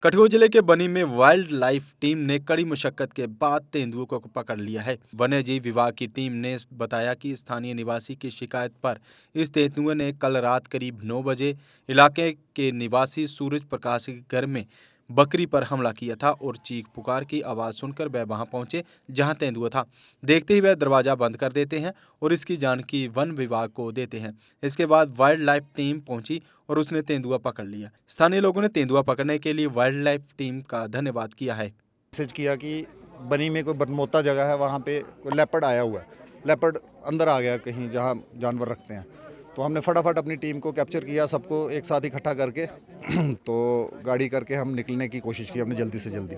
कठुआ जिले के बनी में वाइल्ड लाइफ टीम ने कड़ी मशक्कत के बाद तेंदुए को पकड़ लिया है। वन्य जीव विभाग की टीम ने बताया कि स्थानीय निवासी की शिकायत पर इस तेंदुए ने कल रात करीब 9 बजे इलाके के निवासी सूरज प्रकाश के घर में बकरी पर हमला किया था और चीख पुकार की आवाज़ सुनकर वह वहां पहुंचे जहां तेंदुआ था। देखते ही वह दरवाज़ा बंद कर देते हैं और इसकी जानकारी वन विभाग को देते हैं। इसके बाद वाइल्ड लाइफ टीम पहुंची और उसने तेंदुआ पकड़ लिया। स्थानीय लोगों ने तेंदुआ पकड़ने के लिए वाइल्ड लाइफ टीम का धन्यवाद किया है। मैसेज किया कि बनी में कोई बदमोता जगह है, वहाँ पे कोई लेपर्ड आया हुआ है, लेपर्ड अंदर आ गया कहीं जहाँ जानवर रखते हैं। तो हमने फटाफट अपनी टीम को कैप्चर किया, सबको एक साथ इकट्ठा करके तो गाड़ी करके हम निकलने की कोशिश की हमने जल्दी से जल्दी।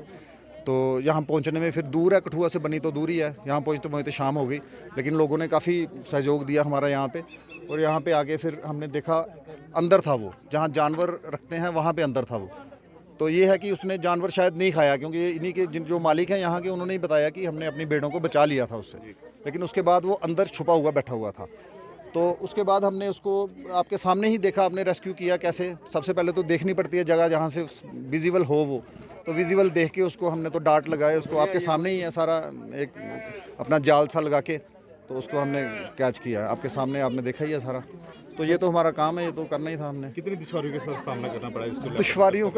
तो यहाँ पहुँचने में फिर दूर है, कठुआ से बनी तो दूर ही है, यहाँ पहुँचते शाम हो गई, लेकिन लोगों ने काफ़ी सहयोग दिया हमारा यहाँ पे। और यहाँ पे आगे फिर हमने देखा अंदर था वो, जहाँ जानवर रखते हैं वहाँ पे अंदर था वो। तो ये है कि उसने जानवर शायद नहीं खाया, क्योंकि इन्हीं के जो मालिक हैं यहाँ के, उन्होंने ही बताया कि हमने अपनी भेड़ों को बचा लिया था उससे, लेकिन उसके बाद वो अंदर छुपा हुआ बैठा हुआ था। तो उसके बाद हमने उसको आपके सामने ही देखा, आपने रेस्क्यू किया कैसे। सबसे पहले तो देखनी पड़ती है जगह जहाँ से विजिबल हो वो, तो विजिबल देख के उसको हमने तो डांट लगाए, उसको आपके सामने ही है सारा, एक अपना जाल सा लगा के तो उसको हमने कैच किया, आपके सामने आपने देखा ही है सारा। तो ये तो हमारा काम है, ये तो करना ही था हमने। कितनी दुश्वारियों के साथ सामना करना पड़ा इसको? दुश्वारियों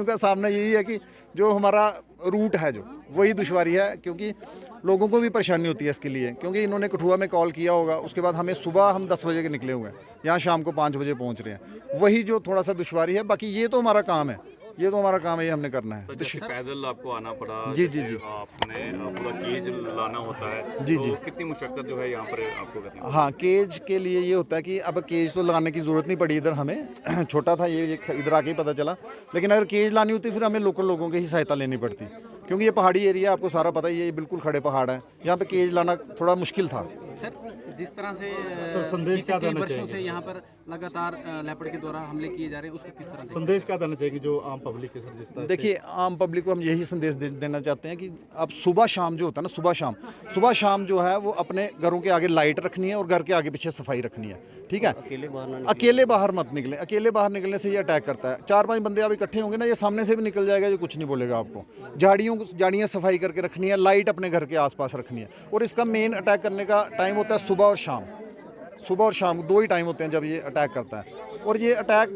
का सामना यही है कि जो हमारा रूट है जो वही दुश्वारी है, क्योंकि लोगों को भी परेशानी होती है इसके लिए, क्योंकि इन्होंने कठुआ में कॉल किया होगा, उसके बाद हमें सुबह हम 10 बजे के निकले हुए हैं, यहाँ शाम को 5 बजे पहुँच रहे हैं, वही जो थोड़ा सा दुश्वारी है। बाकी ये तो हमारा काम है, ये तो हमारा काम है, ये हमने करना है। पैदल आपको आना पड़ा? जी। आपने पूरा केज लाना होता है? जी। कितनी मुशक्कत जो है यहाँ पर आपको करनी है? हाँ, केज के लिए ये होता है कि अब केज तो लगाने की ज़रूरत नहीं पड़ी इधर हमें छोटा था ये इधर आके ही पता चला, लेकिन अगर केज लानी होती फिर हमें लोकल लोगों की ही सहायता लेनी पड़ती, क्योंकि ये पहाड़ी एरिया आपको सारा पता ही है, ये बिल्कुल खड़े पहाड़ है, यहाँ पे केज लाना थोड़ा मुश्किल था। सर, जिस तरह से संदेश क्या देना वर्षों से यहाँ पर लगातार लेपर्ड के द्वारा हमले किए जा रहे हैं, उसको किस तरह से संदेश क्या देना चाहिए जो आम पब्लिक के सर? जिस तरह देखिए, आम पब्लिक को हम यही संदेश देना चाहते हैं कि अब सुबह शाम जो होता है ना, सुबह शाम जो है वो अपने घरों के आगे लाइट रखनी है और घर के आगे पीछे सफाई रखनी है, ठीक है। अकेले बाहर मत निकले, अकेले बाहर निकलने से ये अटैक करता है। 4-5 बंदे आप इकट्ठे होंगे ना, ये सामने से भी निकल जाएगा, ये कुछ नहीं बोलेगा आपको। झाड़ियाँ सफाई करके रखनी है, लाइट अपने घर के आसपास रखनी है। और इसका मेन अटैक करने का टाइम होता है सुबह और शाम 2 ही टाइम होते हैं जब ये अटैक करता है। और ये अटैक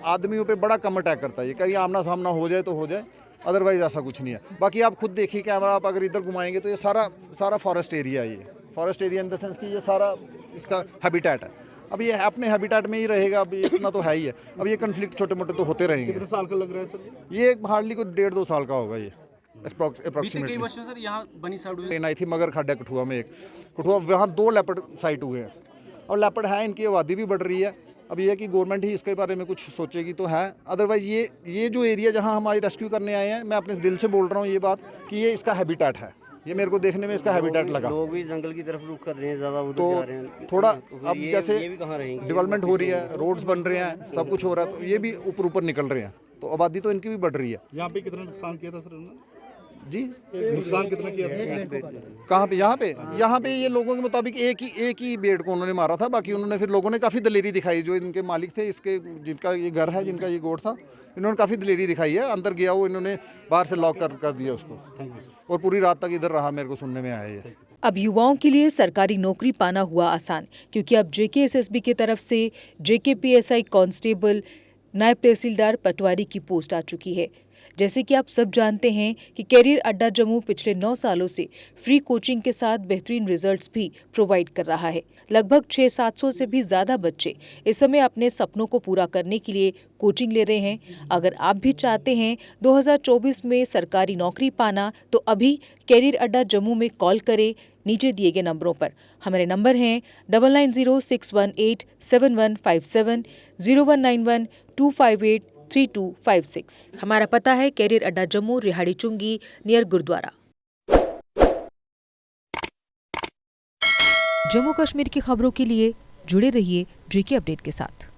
आदमियों पे बड़ा कम अटैक करता है, ये कहीं आमना सामना हो जाए तो हो जाए, अदरवाइज ऐसा कुछ नहीं है। बाकी आप खुद देखिए, कैमरा आप अगर इधर घुमाएंगे तो ये सारा फॉरेस्ट एरिया है, ये forest area in the sense कि ये सारा इसका हैबिटेट है। अब ये अपने हैबिटेट में ही रहेगा, अब इतना तो है ही है। अब ये कन्फ्लिक्ट छोटे मोटे तो होते रहेंगे। कितने साल का लग रहा है सर? ये हार्डली कोई 1.5-2 साल का होगा ये कई वर्षों सर यहाँ बनी साइड ट्रेन आई थी मगर खड्डा कठुआ में, वहाँ 2 लेपर्ड साइट हुए हैं, और लेपर्ड है, इनकी आबादी भी बढ़ रही है। अब ये है कि गवर्नमेंट ही इसके बारे में कुछ सोचेगी तो है, अदरवाइज ये जो एरिया जहाँ हम आज रेस्क्यू करने आए हैं, मैं अपने दिल से बोल रहा हूँ ये बात कि ये इसका हैबिटेट है, ये मेरे को देखने में इसका हैबिटेट लगा। लोग भी जंगल की तरफ रुख कर रहे हैं, ज़्यादा उधर तो जा रहे हैं। थोड़ा तो अब जैसे डेवलपमेंट हो रही है, रोड्स बन रहे हैं, सब कुछ हो रहा है, तो ये भी ऊपर निकल रहे हैं, तो आबादी तो इनकी भी बढ़ रही है। यहाँ पे कितना नुकसान किया था सर उन्होंने? जी, नुकसान कितना किया था? कहाँ पे? यहाँ पे ये लोगों के मुताबिक एक ही भेड़ को उन्होंने मारा था। बाकी उन्होंने फिर लोगों ने काफ़ी दलेरी दिखाई, जो इनके मालिक थे, इसके जिनका ये घर है, जिनका ये गोठ था, इन्होंने काफ़ी दलेरी दिखाई है। अंदर गया वो, इन्होंने बाहर से लॉक कर दिया उसको, और पूरी रात तक इधर रहा, मेरे को सुनने में आया ये। अब युवाओं के लिए सरकारी नौकरी पाना हुआ आसान, क्योंकि अब JKSSB की तरफ से JKPSI कांस्टेबल, नायब तहसीलदार पटवारी की पोस्ट आ चुकी है। जैसे कि आप सब जानते हैं कि कैरियर अड्डा जम्मू पिछले 9 सालों से फ्री कोचिंग के साथ बेहतरीन रिजल्ट्स भी प्रोवाइड कर रहा है। लगभग 600-700 से भी ज़्यादा बच्चे इस समय अपने सपनों को पूरा करने के लिए कोचिंग ले रहे हैं। अगर आप भी चाहते हैं 2024 में सरकारी नौकरी पाना, तो अभी कैरियर अड्डा जम्मू में कॉल करें नीचे दिए गए नंबरों पर। हमारे नंबर हैं 9906187157, 019125833256। हमारा पता है कैरियर अड्डा जम्मू, रिहाड़ी चुंगी, नियर गुरुद्वारा। जम्मू कश्मीर की खबरों के लिए जुड़े रहिए JK अपडेट के साथ।